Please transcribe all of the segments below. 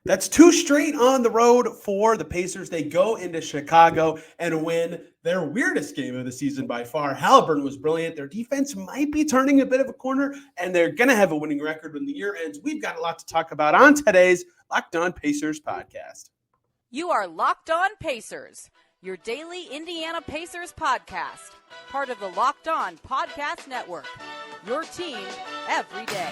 That's two straight on the road for the Pacers. They go into Chicago and win their weirdest game of the season by far. Haliburton was brilliant. Their defense might be turning a bit of a corner, and they're going to have a winning record when the year ends. We've got a lot to talk about on today's Locked On Pacers podcast. You are Locked On Pacers, your daily Indiana Pacers podcast, part of the Locked On Podcast Network, your team every day.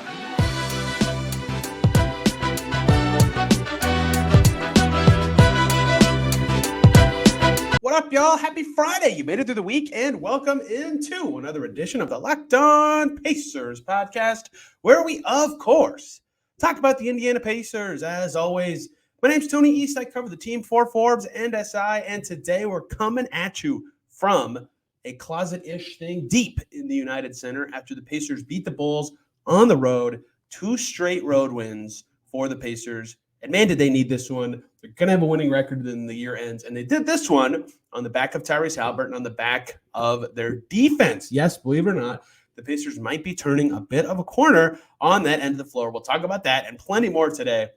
What up, y'all? Happy Friday. You made it through the week, and welcome into another edition of the Locked On Pacers podcast, where we, of course, talk about the Indiana Pacers. As always, my name's Tony East. I cover the team for Forbes and SI, and today we're coming at you from a closet-ish thing deep in the United Center after the Pacers beat the Bulls on the road. 2 straight road wins for the Pacers. And man, did they need this one. They're going to have a winning record when the year ends. And they did this one on the back of Tyrese Haliburton, on the back of their defense. Yes, believe it or not, the Pacers might be turning a bit of a corner on that end of the floor. We'll talk about that and plenty more today.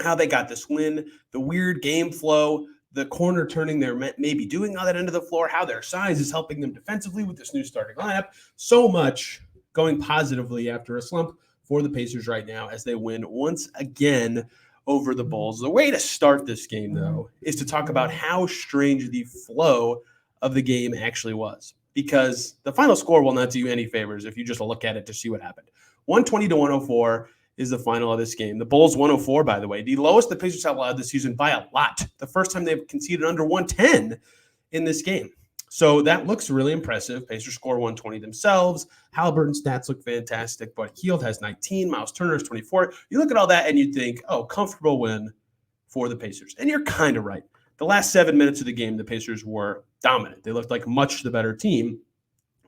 How they got this win, the weird game flow, the corner turning they're maybe doing on that end of the floor, how their size is helping them defensively with this new starting lineup. So much going positively after a slump for the Pacers right now as they win once again over the Bulls. The way to start this game, though, is to talk about how strange the flow of the game actually was, because the final score will not do you any favors if you just look at it to see what happened. 120-104 is the final of this game. The Bulls 104, by the way, the lowest the Pacers have allowed this season by a lot. The first time they've conceded under 110 in this game. So that looks really impressive. Pacers score 120 themselves. Haliburton's stats look fantastic, but Hield has 19, Miles Turner has 24. You look at all that and you think, oh, comfortable win for the Pacers. And you're kind of right. The last 7 minutes of the game, the Pacers were dominant. They looked like much the better team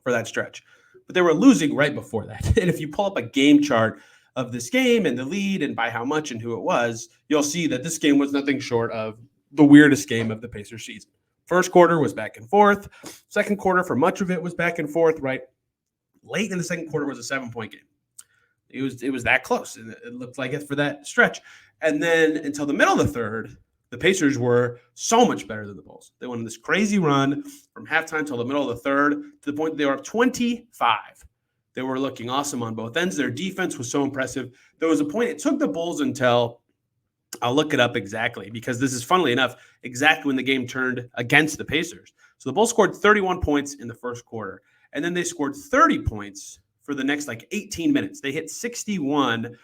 for that stretch. But they were losing right before that. And if you pull up a game chart of this game and the lead and by how much and who it was, you'll see that this game was nothing short of the weirdest game of the Pacers season. First quarter was back and forth. Second quarter, for much of it, was back and forth, right? Late in the second quarter was a 7-point game. It was that close, and it looked like it for that stretch. And then until the middle of the third, the Pacers were so much better than the Bulls. They went on this crazy run from halftime till the middle of the third to the point that they were up 25. They were looking awesome on both ends. Their defense was so impressive. There was a point, it took the Bulls until, I'll look it up exactly, because this is, funnily enough, exactly when the game turned against the Pacers. So the Bulls scored 31 points in the first quarter, and then they scored 30 points for the next 18 minutes. They hit 61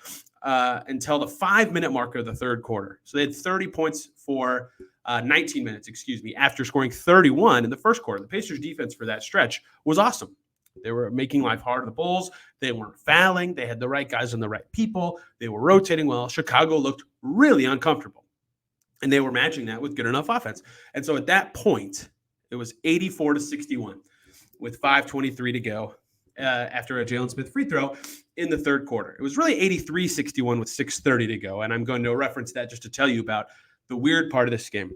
until the 5-minute mark of the third quarter. So they had 30 points for 19 minutes, after scoring 31 in the first quarter. The Pacers defense for that stretch was awesome. They were making life hard on the Bulls. They weren't fouling. They had the right guys and the right people. They were rotating well. Chicago looked really uncomfortable, and they were matching that with good enough offense. And so at that point, it was 84-61 with 5:23 to go after a Jalen Smith free throw in the third quarter. It was really 83-61 with 6:30 to go, and I'm going to reference that just to tell you about the weird part of this game.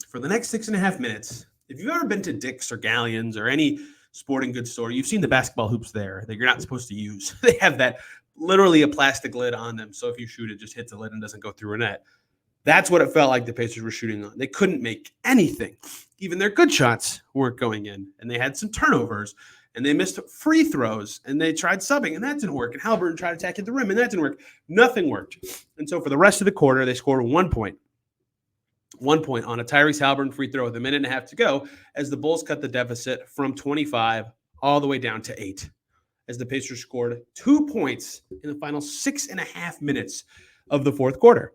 For the next 6.5 minutes, if you've ever been to Dick's or Galleon's or any sporting goods store, you've seen the basketball hoops there that you're not supposed to use. They have that literally a plastic lid on them. So if you shoot, it just hits a lid and doesn't go through a net. That's what it felt like the Pacers were shooting on. They couldn't make anything. Even their good shots weren't going in. And they had some turnovers. And they missed free throws. And they tried subbing, and that didn't work. And Haliburton tried attacking the rim, and that didn't work. Nothing worked. And so for the rest of the quarter, they scored 1 point. 1 point on a Tyrese Haliburton free throw with a minute and a half to go as the Bulls cut the deficit from 25 all the way down to 8 as the Pacers scored 2 points in the final 6.5 minutes of the fourth quarter.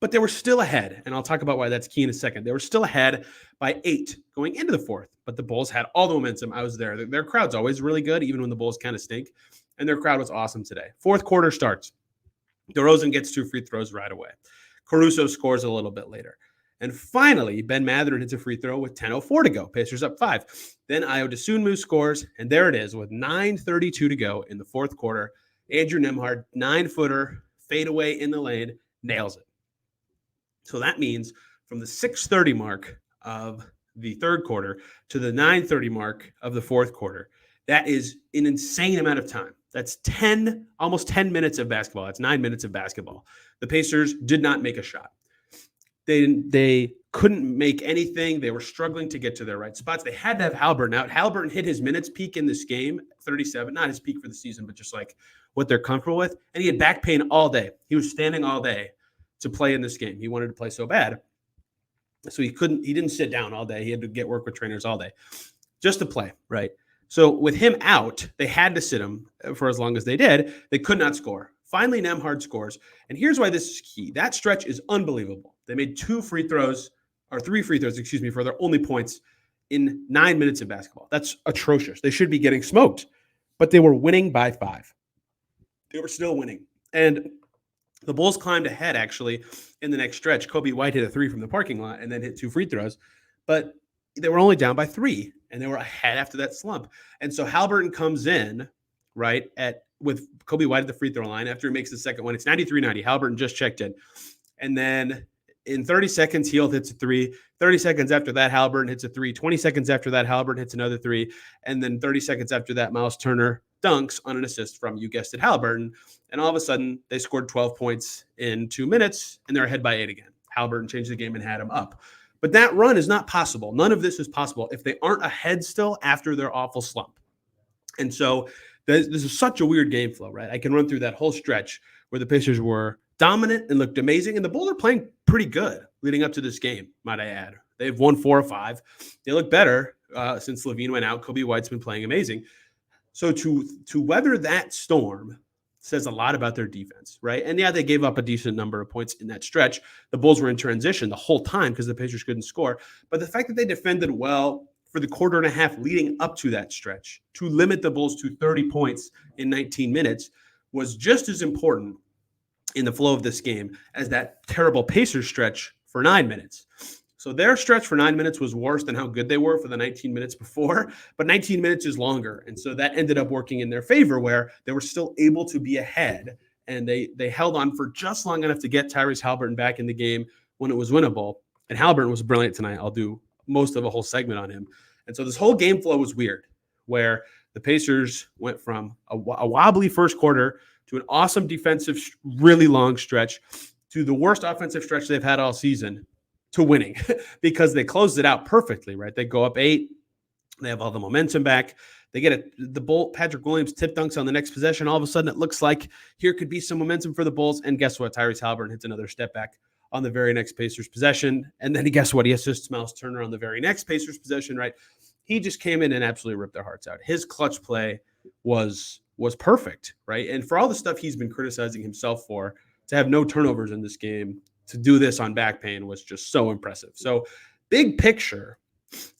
But they were still ahead, and I'll talk about why that's key in a second. They were still ahead by 8 going into the fourth, but the Bulls had all the momentum. I was there. Their crowd's always really good, even when the Bulls kind of stink, and their crowd was awesome today. Fourth quarter starts. DeRozan gets 2 free throws right away. Caruso scores a little bit later. And finally, Ben Mathurin hits a free throw with 10:04 to go. Pacers up 5. Then Ayo Dosunmu scores, and there it is with 9:32 to go in the fourth quarter. Andrew Nembhard, 9-footer, fadeaway in the lane, nails it. So that means from the 6:30 mark of the third quarter to the 9:30 mark of the fourth quarter, that is an insane amount of time. That's almost 10 minutes of basketball. That's 9 minutes of basketball. The Pacers did not make a shot. They couldn't make anything. They were struggling to get to their right spots. They had to have Haliburton out. Haliburton hit his minutes peak in this game, 37, not his peak for the season, but just like what they're comfortable with. And he had back pain all day. He was standing all day to play in this game. He wanted to play so bad. So he didn't sit down all day. He had to get work with trainers all day just to play, right? So with him out, they had to sit him for as long as they did. They could not score. Finally, Nembhard scores. And here's why this is key. That stretch is unbelievable. They made 3 free throws, for their only points in 9 minutes of basketball. That's atrocious. They should be getting smoked. But they were winning by 5. They were still winning. And the Bulls climbed ahead, actually, in the next stretch. Kobe White hit a 3 from the parking lot and then hit 2 free throws. But they were only down by 3, and they were ahead after that slump. And so Haliburton comes in, right, with Kobe White at the free throw line after he makes the second one. It's 93-90. Haliburton just checked in. And then in 30 seconds, Hield hits a 3. 30 seconds after that, Haliburton hits a 3. 20 seconds after that, Haliburton hits another 3. And then 30 seconds after that, Miles Turner dunks on an assist from, you guessed it, Haliburton. And all of a sudden, they scored 12 points in 2 minutes, and they're ahead by 8 again. Haliburton changed the game and had them up. But that run is not possible. None of this is possible if they aren't ahead still after their awful slump. And so this is such a weird game flow, right? I can run through that whole stretch where the Pacers were dominant and looked amazing, and the Bulls are playing pretty good leading up to this game, might I add. They've won 4 or 5. They look better since Levine went out. Kobe White's been playing amazing. So to weather that storm says a lot about their defense, right? And yeah, they gave up a decent number of points in that stretch. The Bulls were in transition the whole time because the Pacers couldn't score. But the fact that they defended well for the quarter and a half leading up to that stretch to limit the Bulls to 30 points in 19 minutes was just as important in the flow of this game as that terrible Pacers stretch for 9 minutes. So their stretch for 9 minutes was worse than how good they were for the 19 minutes before, but 19 minutes is longer. And so that ended up working in their favor where they were still able to be ahead, and they held on for just long enough to get Tyrese Haliburton back in the game when it was winnable. And Haliburton was brilliant tonight. I'll do most of a whole segment on him. And so this whole game flow was weird, where the Pacers went from a wobbly first quarter to an awesome defensive, really long stretch to the worst offensive stretch they've had all season to winning because they closed it out perfectly, right? They go up 8. They have all the momentum back. They get Patrick Williams tip dunks on the next possession. All of a sudden, it looks like here could be some momentum for the Bulls. And guess what? Tyrese Haliburton hits another step back on the very next Pacers possession. And then guess what? He assists Miles Turner on the very next Pacers possession, right? He just came in and absolutely ripped their hearts out. His clutch play was perfect, right? And for all the stuff he's been criticizing himself for, to have no turnovers in this game, to do this on back pain was just so impressive. So big picture,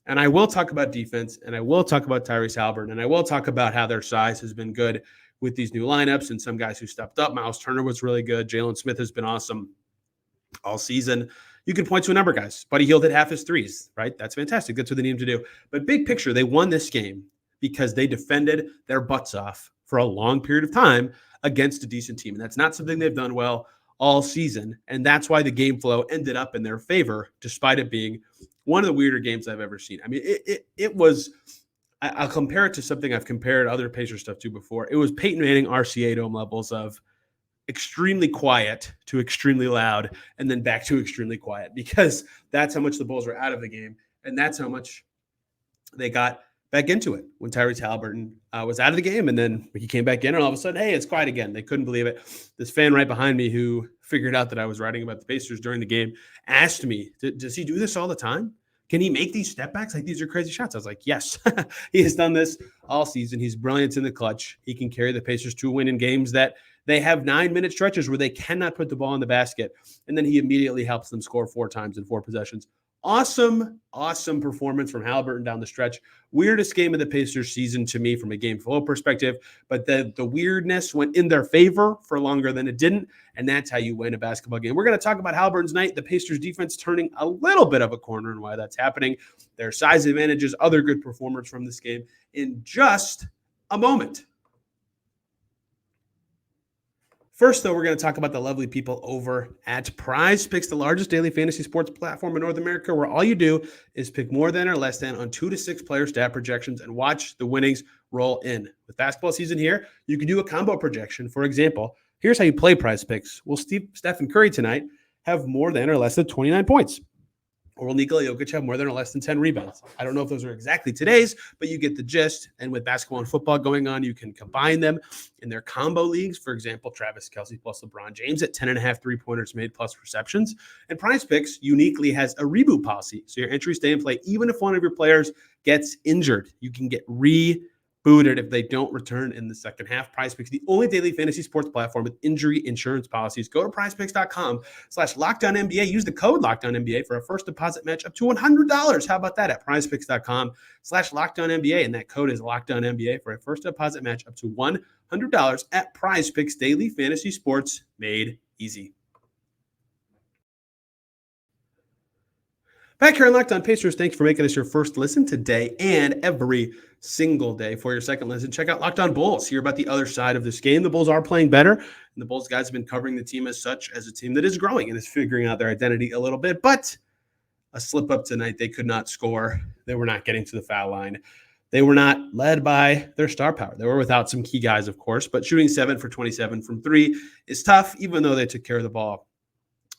and I will talk about defense, and I will talk about Tyrese Haliburton, and I will talk about how their size has been good with these new lineups and some guys who stepped up. Miles Turner was really good. Jalen Smith has been awesome all season. You can point to a number of guys. Buddy Hield hit half his threes, right? That's fantastic. That's what they need him to do. But big picture, they won this game because they defended their butts off for a long period of time against a decent team. And that's not something they've done well all season. And that's why the game flow ended up in their favor, despite it being one of the weirder games I've ever seen. I mean, it was, I'll compare it to something I've compared other Pacers stuff to before. It was Peyton Manning RCA Dome levels of extremely quiet to extremely loud and then back to extremely quiet, because that's how much the Bulls were out of the game. And that's how much they got back into it when Tyrese Haliburton was out of the game, and then he came back in, and all of a sudden, hey, it's quiet again. They couldn't believe it. This fan right behind me who figured out that I was writing about the Pacers during the game asked me, does he do this all the time? Can he make these step backs? Like, these are crazy shots. I was like, yes, he has done this all season. He's brilliant in the clutch. He can carry the Pacers to win in games that they have 9-minute stretches where they cannot put the ball in the basket, and then he immediately helps them score 4 times in 4 possessions. Awesome performance from Haliburton down the stretch. Weirdest game of the Pacers season to me from a game flow perspective, but the weirdness went in their favor for longer than it didn't, and that's how you win a basketball game. We're going to talk about Haliburton's night, the Pacers defense turning a little bit of a corner and why that's happening, their size advantages, other good performers from this game in just a moment. First, though, we're going to talk about the lovely people over at PrizePicks, the largest daily fantasy sports platform in North America, where all you do is pick more than or less than on 2 to 6 player stat projections and watch the winnings roll in. With basketball season here, you can do a combo projection. For example, here's how you play PrizePicks. Will Stephen Curry tonight have more than or less than 29 points? Or will Nikola Jokic have more than or less than 10 rebounds? I don't know if those are exactly today's, but you get the gist. And with basketball and football going on, you can combine them in their combo leagues. For example, Travis Kelce plus LeBron James at 10.5 three-pointers made plus receptions. And PrizePicks uniquely has a reboot policy. So your entries stay in play even if one of your players gets injured. You can get rebooted if they don't return in the second half. PrizePicks, the only daily fantasy sports platform with injury insurance policies. Go to prizepicks.com/LockedOnNBA. Use the code LockedOnNBA for a first deposit match up to $100. How about that at prizepicks.com/LockedOnNBA? And that code is LockedOnNBA for a first deposit match up to $100 at PrizePicks, daily fantasy sports made easy. Back here on Locked On Pacers, thanks for making us your first listen today and every single day. For your second listen, check out Locked On Bulls. Hear about the other side of this game. The Bulls are playing better, and the Bulls guys have been covering the team as such, as a team that is growing and is figuring out their identity a little bit. But a slip up tonight, they could not score. They were not getting to the foul line. They were not led by their star power. They were without some key guys, of course, but shooting 7 for 27 from 3 is tough, even though they took care of the ball.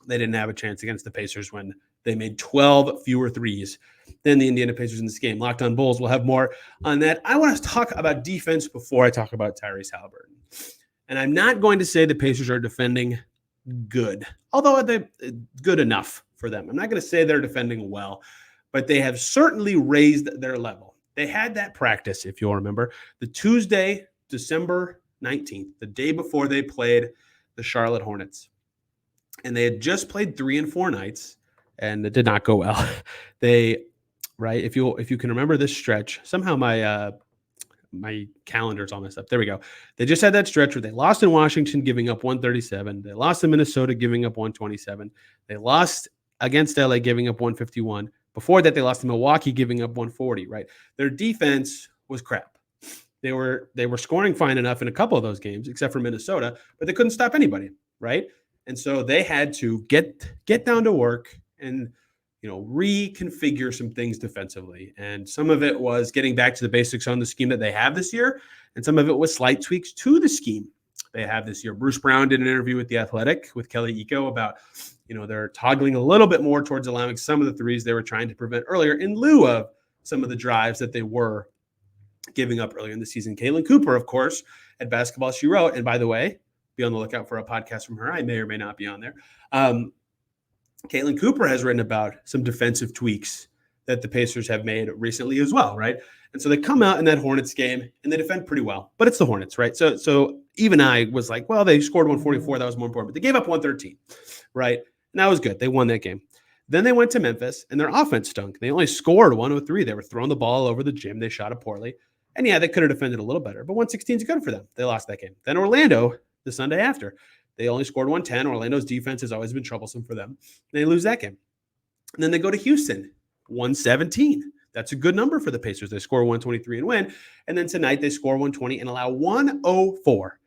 They didn't have a chance against the Pacers when they made 12 fewer threes than the Indiana Pacers in this game. Locked On Bulls will have more on that. I want to talk about defense before I talk about Tyrese Haliburton. And I'm not going to say the Pacers are defending good, although they're good enough for them. I'm not going to say they're defending well, but they have certainly raised their level. They had that practice, if you'll remember, the Tuesday, December 19th, the day before they played the Charlotte Hornets. And they had just played 3 and 4 nights, and it did not go well. If you can remember this stretch, somehow my calendar's all messed up. There we go. They just had that stretch where they lost in Washington, giving up 137. They lost in Minnesota, giving up 127. They lost against LA, giving up 151. Before that, they lost to Milwaukee, giving up 140. Right, their defense was crap. They were scoring fine enough in a couple of those games, except for Minnesota, but they couldn't stop anybody. Right. And so they had to get down to work and, reconfigure some things defensively. And some of it was getting back to the basics on the scheme that they have this year. And some of it was slight tweaks to the scheme they have this year. Bruce Brown did an interview with The Athletic with Kelly Iko about, they're toggling a little bit more towards allowing some of the threes they were trying to prevent earlier in lieu of some of the drives that they were giving up earlier in the season. Caitlin Cooper, of course, at Basketball She Wrote. And by the way, be on the lookout for a podcast from her. I may or may not be on there. Caitlin Cooper has written about some defensive tweaks that the Pacers have made recently as well, right? And so they come out in that Hornets game and they defend pretty well, but it's the Hornets, right? So even I was like, well, they scored 144. That was more important, but they gave up 113, right? And that was good. They won that game. Then they went to Memphis and their offense stunk. They only scored 103. They were throwing the ball all over the gym. They shot it poorly. And yeah, they could have defended a little better, but 116 is good for them. They lost that game. Then Orlando, the Sunday after, they only scored 110. Orlando's defense has always been troublesome for them. They lose that game. And then they go to Houston, 117. That's a good number for the Pacers. They score 123 and win. And then tonight they score 120 and allow 104.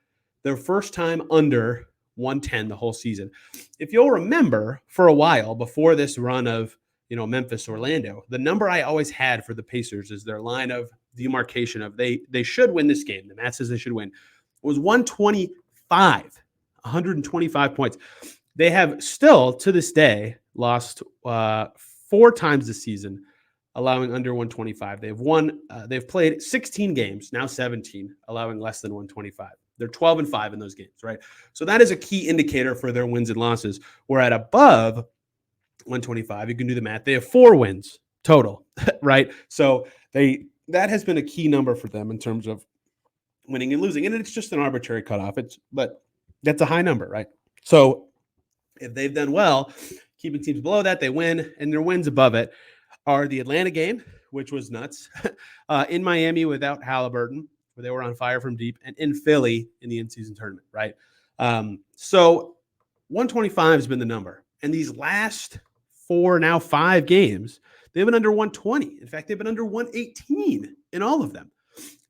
Their first time under 110 the whole season. If you'll remember, for a while before this run of Memphis, Orlando, the number I always had for the Pacers is their line of demarcation of they should win this game. The math says they should win. It was 125 points. They have still to this day lost 4 times this season, allowing under 125. They've played 16 games, now 17, allowing less than 125. They're 12-5 in those games, right? So that is a key indicator for their wins and losses. We're at above 125. You can do the math. They have 4 wins total, right? So that has been a key number for them in terms of winning and losing. And it's just an arbitrary cutoff. But that's a high number, right? So if they've done well, keeping teams below that, they win, and their wins above it are the Atlanta game, which was nuts, in Miami without Haliburton, where they were on fire from deep, and in Philly in the in-season tournament, right? So 125 has been the number. And these last 4, now 5 games, they've been under 120. In fact, they've been under 118 in all of them.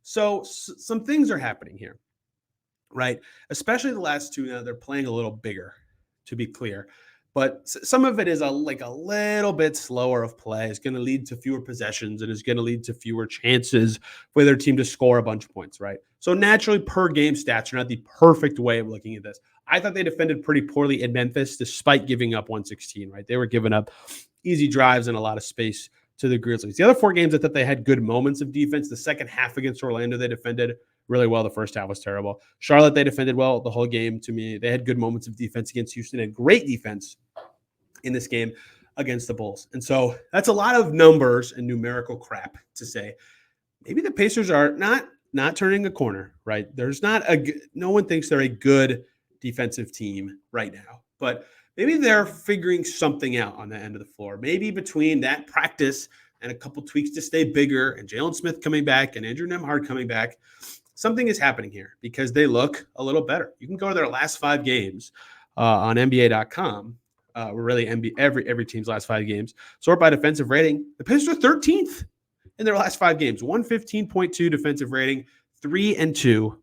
So some things are happening here, right? Especially the last 2 now, they're playing a little bigger, to be clear. but some of it is like a little bit slower of play. It's going to lead to fewer possessions and is going to lead to fewer chances for their team to score a bunch of points, right? So naturally, per game stats are not the perfect way of looking at this. I thought they defended pretty poorly in Memphis despite giving up 116, right? They were giving up easy drives and a lot of space to the Grizzlies. The other 4 games, I thought they had good moments of defense. The second half against Orlando, they defended really well. The first half was terrible. Charlotte, they defended well the whole game to me. They had good moments of defense against Houston and great defense in this game against the Bulls. And so that's a lot of numbers and numerical crap to say. Maybe the Pacers are not turning a corner, right? No one thinks they're a good defensive team right now, but maybe they're figuring something out on the end of the floor. Maybe between that practice and a couple tweaks to stay bigger and Jalen Smith coming back and Andrew Nembhard coming back, something is happening here because they look a little better. You can go to their last 5 games on NBA.com. Really every team's last 5 games. Sort by defensive rating. The Pacers are 13th in their last 5 games. 115.2 defensive rating, 3-2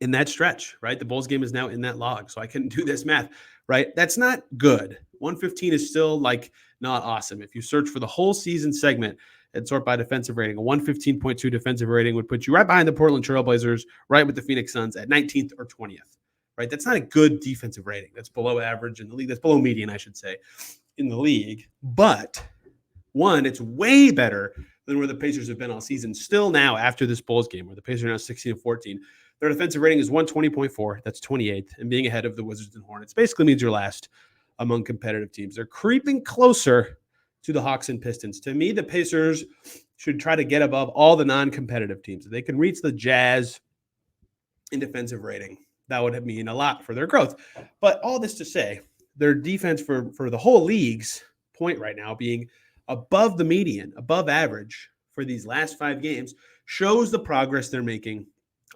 in that stretch, right? The Bulls game is now in that log, so I couldn't do this math, right? That's not good. 115 is still like not awesome. If you search for the whole season segment and sort by defensive rating, a 115.2 defensive rating would put you right behind the Portland Trailblazers, right with the Phoenix Suns at 19th or 20th, right? That's not a good defensive rating. That's below average in the league. That's below median, I should say, in the league. But one, it's way better than where the Pacers have been all season. Still now after this Bulls game, where the Pacers are now 16-14, their defensive rating is 120.4. That's 28th, and being ahead of the Wizards and Hornets basically means you're last among competitive teams. They're creeping closer to the Hawks and Pistons. To me, the Pacers should try to get above all the non-competitive teams. If they can reach the Jazz in defensive rating, that would mean a lot for their growth. But all this to say, their defense for the whole league's point right now being above the median, above average for these last 5 games shows the progress they're making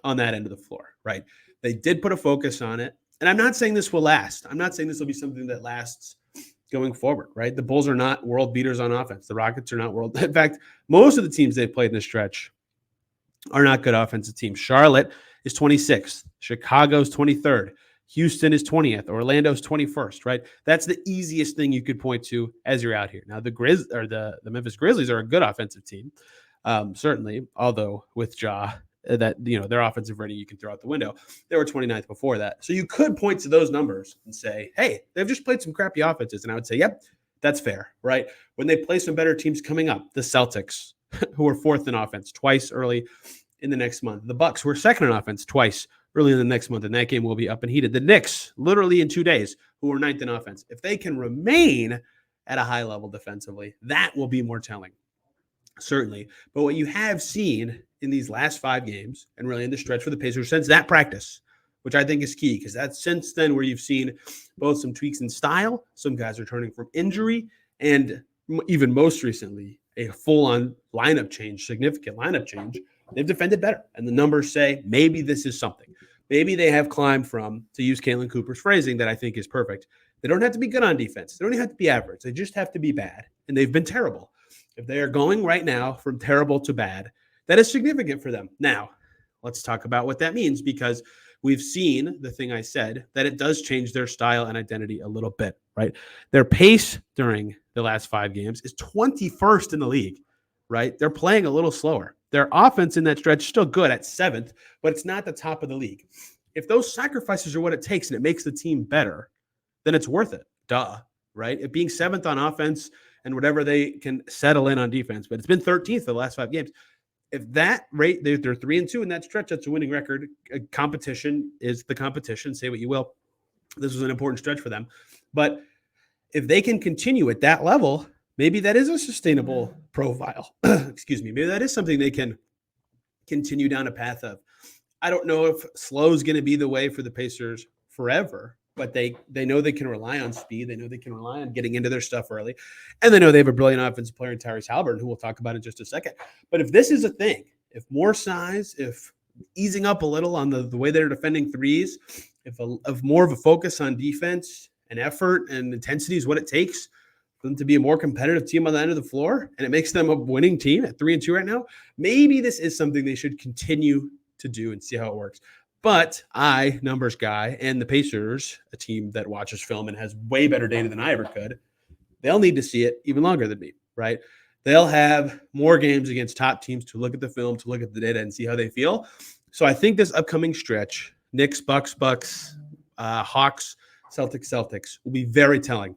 on that end of the floor, right? They did put a focus on it. And I'm not saying this will last. I'm not saying this will be something that lasts going forward, right? The Bulls are not world beaters on offense. The Rockets are not world. In fact, most of the teams they've played in this stretch are not good offensive teams. Charlotte is 26th. Chicago's 23rd. Houston is 20th. Orlando's 21st, right? That's the easiest thing you could point to as you're out here. Now, the Memphis Grizzlies are a good offensive team, certainly, although with Ja, that, their offensive rating you can throw out the window. They were 29th before that. So you could point to those numbers and say, hey, they've just played some crappy offenses. And I would say, yep, that's fair, right? When they play some better teams coming up, the Celtics, who are 4th in offense twice early in the next month. The Bucks, who are 2nd in offense twice early in the next month, and that game will be up and heated. The Knicks, literally in 2 days, who are 9th in offense. If they can remain at a high level defensively, that will be more telling, certainly. But what you have seen in these last 5 games, and really in the stretch for the Pacers since that practice, which I think is key, because that's since then where you've seen both some tweaks in style, some guys returning from injury, and even most recently, a full-on lineup change, significant lineup change. They've defended better. And the numbers say maybe this is something. Maybe they have climbed from, to use Caitlin Cooper's phrasing that I think is perfect, they don't have to be good on defense. They don't even have to be average. They just have to be bad. And they've been terrible. If they are going right now from terrible to bad, that is significant for them. Now, let's talk about what that means, because we've seen the thing I said, that it does change their style and identity a little bit, right? Their pace during the last 5 games is 21st in the league, right? They're playing a little slower. Their offense in that stretch is still good at 7th, but it's not the top of the league. If those sacrifices are what it takes and it makes the team better, then it's worth it. Duh, right? It being 7th on offense and whatever they can settle in on defense, but it's been 13th for the last 5 games. If that rate, they're 3-2 in that stretch, that's a winning record. Competition is the competition. Say what you will. This was an important stretch for them. But if they can continue at that level, maybe that is a sustainable profile. Excuse me. Maybe that is something they can continue down a path of. I don't know if slow is going to be the way for the Pacers forever, but they know they can rely on speed. They know they can rely on getting into their stuff early. And they know they have a brilliant offensive player in Tyrese Haliburton, who we'll talk about in just a second. But if this is a thing, if more size, if easing up a little on the way they're defending threes, if more of a focus on defense and effort and intensity is what it takes for them to be a more competitive team on the end of the floor, and it makes them a winning team at 3-2 right now, maybe this is something they should continue to do and see how it works. But I, numbers guy, and the Pacers, a team that watches film and has way better data than I ever could, they'll need to see it even longer than me, right? They'll have more games against top teams to look at the film, to look at the data and see how they feel. So I think this upcoming stretch, Knicks, Bucks, Hawks, Celtics, will be very telling.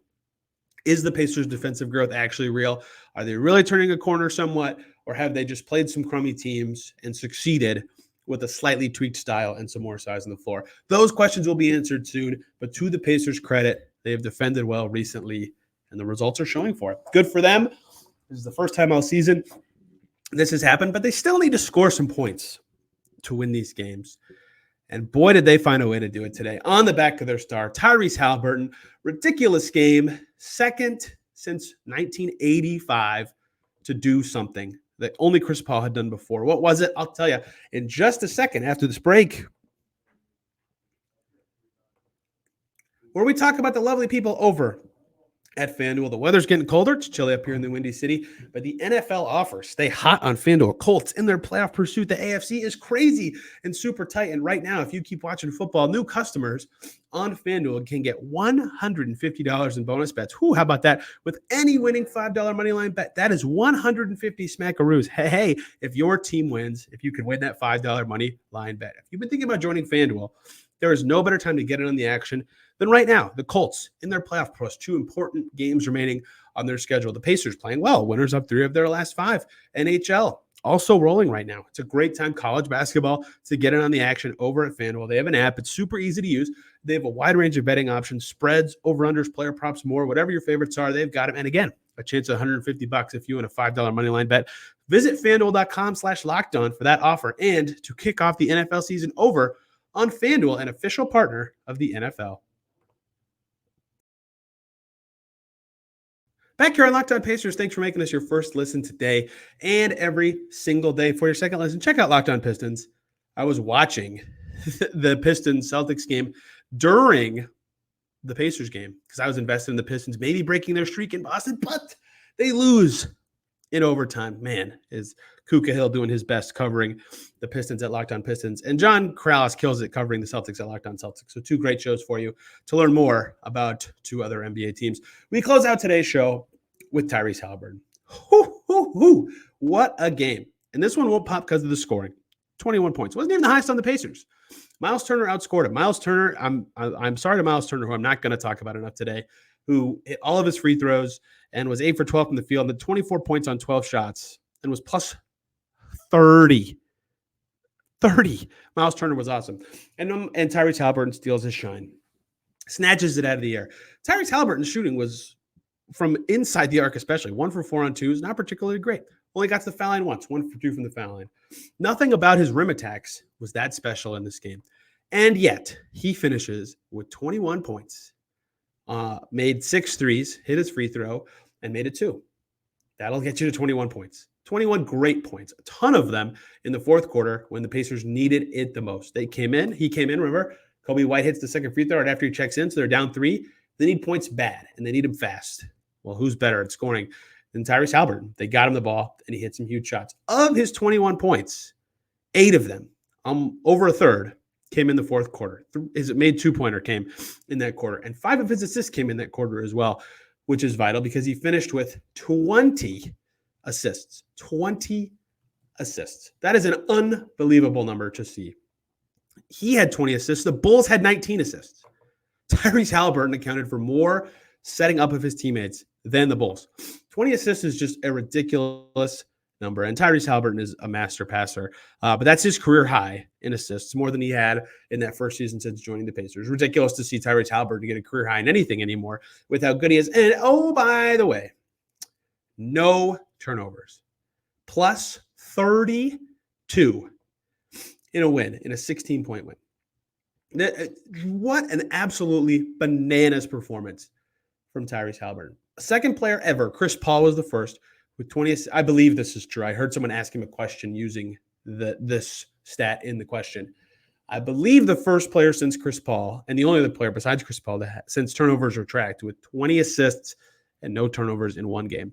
Is the Pacers' defensive growth actually real? Are they really turning a corner somewhat, or have they just played some crummy teams and succeeded with a slightly tweaked style and some more size on the floor? Those questions will be answered soon, but to the Pacers' credit, they have defended well recently, and the results are showing for it. Good for them. This is the first time all season this has happened, but they still need to score some points to win these games. And boy, did they find a way to do it today. On the back of their star, Tyrese Haliburton, ridiculous game, second since 1985 to do something that only Chris Paul had done before. What was it? I'll tell you in just a second after this break, where we talk about the lovely people over at FanDuel. The weather's getting colder. It's chilly up here in the Windy City, but the NFL offers stay hot on FanDuel. Colts in their playoff pursuit. The AFC is crazy and super tight. And right now, if you keep watching football, new customers on FanDuel can get $150 in bonus bets. Whoo, how about that? With any winning $5 moneyline bet, that is 150 smackaroos. Hey, if your team wins, if you could win that $5 money line bet. If you've been thinking about joining FanDuel, there is no better time to get in on the action than right now. The Colts in their playoff push, 2 important games remaining on their schedule. The Pacers playing well, winners of 3 of their last 5. NHL also rolling right now. It's a great time, college basketball, to get in on the action over at FanDuel. They have an app. It's super easy to use. They have a wide range of betting options, spreads, over-unders, player props, more, whatever your favorites are, they've got them. And again, a chance at $150 if you win a $5 moneyline bet. Visit FanDuel.com/lockedon for that offer and to kick off the NFL season over on FanDuel, an official partner of the NFL. Back here on Locked On Pacers, thanks for making us your first listen today and every single day. For your second listen, check out Locked On Pistons. I was watching the Pistons-Celtics game during the Pacers game because I was invested in the Pistons, maybe breaking their streak in Boston, but they lose in overtime. Man, is Kuka Hill doing his best covering the Pistons at Locked On Pistons. And John Corrales kills it covering the Celtics at Locked On Celtics. So 2 great shows for you to learn more about 2 other NBA teams. We close out today's show with Tyrese Haliburton. What a game. And this one won't pop because of the scoring. 21 points. Wasn't even the highest on the Pacers. Miles Turner outscored him. Miles Turner, I'm sorry to Miles Turner, who I'm not going to talk about enough today, who hit all of his free throws and was 8 for 12 from the field and had 24 points on 12 shots and was plus 30. Miles Turner was awesome. And Tyrese Haliburton steals his shine. Snatches it out of the air. Tyrese Haliburton's shooting was from inside the arc especially. 1 for 4 on 2s, not particularly great. Only got to the foul line once, 1 for 2 from the foul line. Nothing about his rim attacks was that special in this game. And yet, he finishes with 21 points, made 6 threes, hit his free throw, and made it 2. That'll get you to 21 points. 21 great points, a ton of them in the fourth quarter when the Pacers needed it the most. He came in, remember, Kobe White hits the second free throw right after he checks in, so they're down 3. They need points bad, and they need them fast. Well, who's better at scoring than Tyrese Haliburton? They got him the ball, and he hit some huge shots. Of his 21 points, 8 of them, over a third, came in the fourth quarter. His made 2-pointer came in that quarter, and 5 of his assists came in that quarter as well, which is vital because he finished with 20 assists. 20 assists. That is an unbelievable number to see. He had 20 assists. The Bulls had 19 assists. Tyrese Haliburton accounted for more setting up of his teammates than the Bulls. 20 assists is just a ridiculous number, and Tyrese Haliburton is a master passer, but that's his career high in assists, more than he had in that first season since joining the Pacers. Ridiculous to see Tyrese Haliburton get a career high in anything anymore with how good he is. And oh, by the way, no turnovers. Plus 32 in a win, in a 16-point win. What an absolutely bananas performance from Tyrese Haliburton. Second player ever, Chris Paul was the first with 20. I believe this is true. I heard someone ask him a question using this stat in the question. I believe the first player since Chris Paul, and the only other player besides Chris Paul since turnovers were tracked, with 20 assists and no turnovers in one game.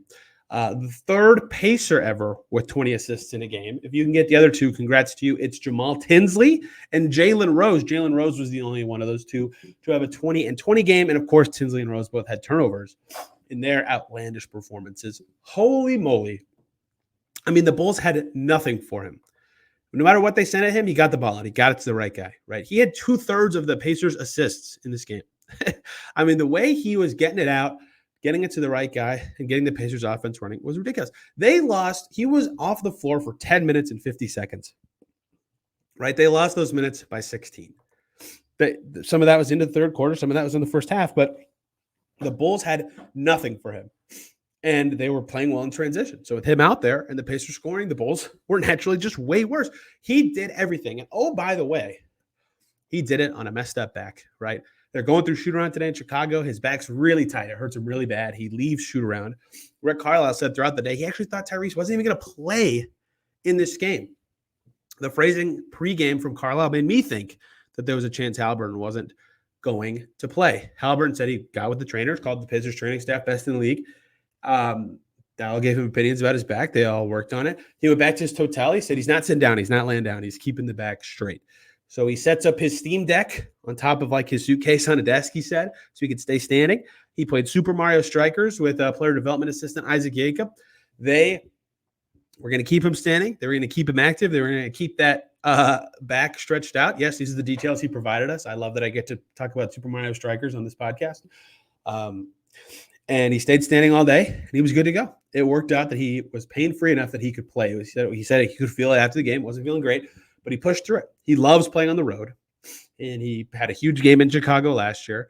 The third Pacer ever with 20 assists in a game. If you can get the other two, congrats to you. It's Jamal Tinsley and Jalen Rose. Jalen Rose was the only one of those two to have a 20 and 20 game. And of course, Tinsley and Rose both had turnovers in their outlandish performances. Holy moly. I mean, the Bulls had nothing for him. No matter what they sent at him, he got the ball out. He got it to the right guy, right? He had 2/3 of the Pacers' assists in this game. I mean, the way he was getting it out, getting it to the right guy, and getting the Pacers offense running was ridiculous. They lost. He was off the floor for 10 minutes and 50 seconds, right? They lost those minutes by 16. Some of that was into the third quarter. Some of that was in the first half, but the Bulls had nothing for him. And they were playing well in transition. So with him out there and the Pacers scoring, the Bulls were naturally just way worse. He did everything. And oh, by the way, he did it on a messed up back, right? They're going through shoot around today in Chicago. His back's really tight. It hurts him really bad. He leaves shoot around. Rick Carlisle said throughout the day, he actually thought Tyrese wasn't even going to play in this game. The phrasing pregame from Carlisle made me think that there was a chance Haliburton wasn't going to play. Haliburton said he got with the trainers, called the Pacers training staff best in the league. Dowell gave him opinions about his back. They all worked on it. He went back to his hotel. He said he's not sitting down. He's not laying down. He's keeping the back straight. So he sets up his Steam Deck on top of like his suitcase on a desk, he said, so he could stay standing. He played Super Mario Strikers with player development assistant Isaac Jacob. They were going to keep him standing. They were going to keep him active. They were going to keep that back stretched out. Yes, these are the details he provided us. I love that I get to talk about Super Mario Strikers on this podcast. And he stayed standing all day, and he was good to go. It worked out that he was pain-free enough that he could play. He said he could feel it after the game. Wasn't feeling great, but he pushed through it. He loves playing on the road, and he had a huge game in Chicago last year,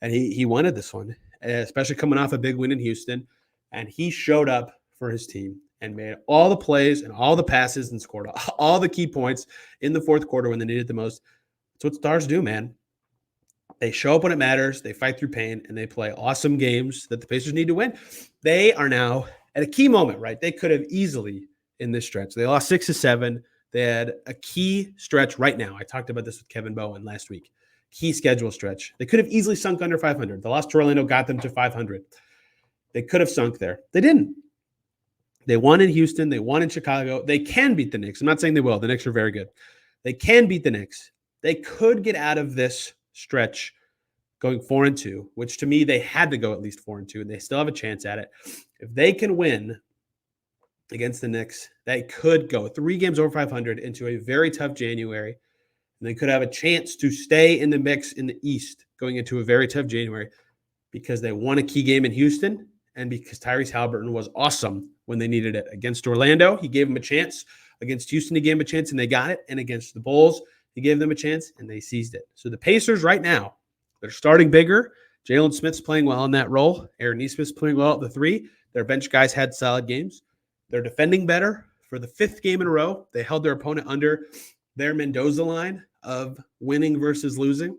and he wanted this one, especially coming off a big win in Houston. And he showed up for his team and made all the plays and all the passes and scored all the key points in the fourth quarter when they needed the most. That's what stars do, man. They show up when it matters, they fight through pain, and they play awesome games that the Pacers need to win. They are now at a key moment, right? They could have easily, in this stretch, they lost 6 of 7. They had a key stretch right now. I talked about this with Kevin Bowen last week. Key schedule stretch. They could have easily sunk under 500. The loss to Orlando got them to 500. They could have sunk there. They didn't. They won in Houston. They won in Chicago. They can beat the Knicks. I'm not saying they will. The Knicks are very good. They can beat the Knicks. They could get out of this stretch going 4-2, which to me, they had to go at least 4-2, and they still have a chance at it. If they can win against the Knicks, they could go 3 games over 500 into a very tough January, and they could have a chance to stay in the mix in the East going into a very tough January because they won a key game in Houston and because Tyrese Haliburton was awesome when they needed it. Against Orlando, he gave them a chance. Against Houston, he gave them a chance, and they got it. And against the Bulls, he gave them a chance, and they seized it. So the Pacers right now, they're starting bigger. Jalen Smith's playing well in that role. Aaron Nesmith's playing well at the 3. Their bench guys had solid games. They're defending better. For the 5th game in a row, they held their opponent under their Mendoza line of winning versus losing,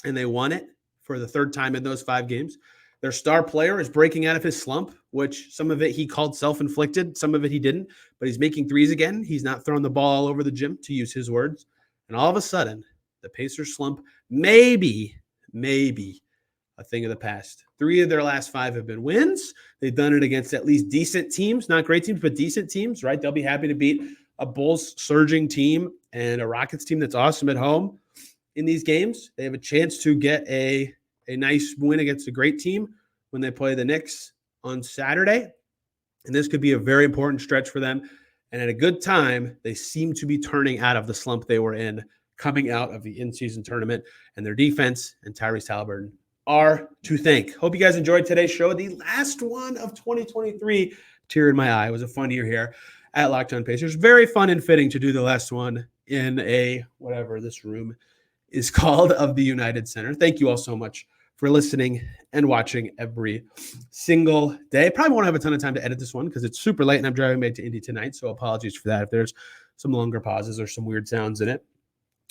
and they won it for the 3rd time in those 5 games. Their star player is breaking out of his slump, which some of it he called self-inflicted. Some of it he didn't, but he's making threes again. He's not throwing the ball all over the gym, to use his words. And all of a sudden, the Pacers slump maybe a thing of the past. 3 of their last 5 have been wins. They've done it against at least decent teams, not great teams, but decent teams, right? They'll be happy to beat a Bulls surging team and a Rockets team that's awesome at home in these games. They have a chance to get a nice win against a great team when they play the Knicks on Saturday. And this could be a very important stretch for them. And at a good time, they seem to be turning out of the slump they were in coming out of the in-season tournament. And their defense and Tyrese Haliburton are to thank. Hope you guys enjoyed today's show. The last one of 2023. Tear in my eye. It was a fun year here at Locked On Pacers. Very fun and fitting to do the last one in a, whatever this room is called, of the United Center. Thank you all so much for listening and watching every single day. Probably won't have a ton of time to edit this one because it's super late and I'm driving back to Indy tonight. So apologies for that if there's some longer pauses or some weird sounds in it.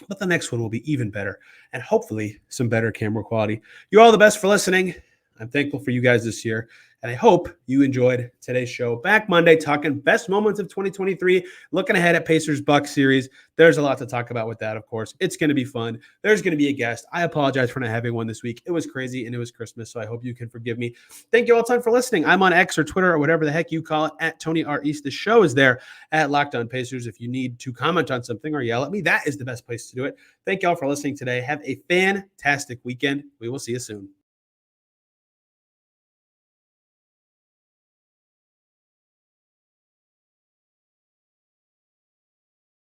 But the next one will be even better and hopefully some better camera quality. You all the best for listening. I'm thankful for you guys this year. And I hope you enjoyed today's show. Back Monday, talking best moments of 2023, looking ahead at Pacers-Bucks series. There's a lot to talk about with that, of course. It's going to be fun. There's going to be a guest. I apologize for not having one this week. It was crazy, and it was Christmas, so I hope you can forgive me. Thank you all a ton for listening. I'm on X or Twitter or whatever the heck you call it, at Tony R. East. The show is there at Locked On Pacers. If you need to comment on something or yell at me, that is the best place to do it. Thank you all for listening today. Have a fantastic weekend. We will see you soon.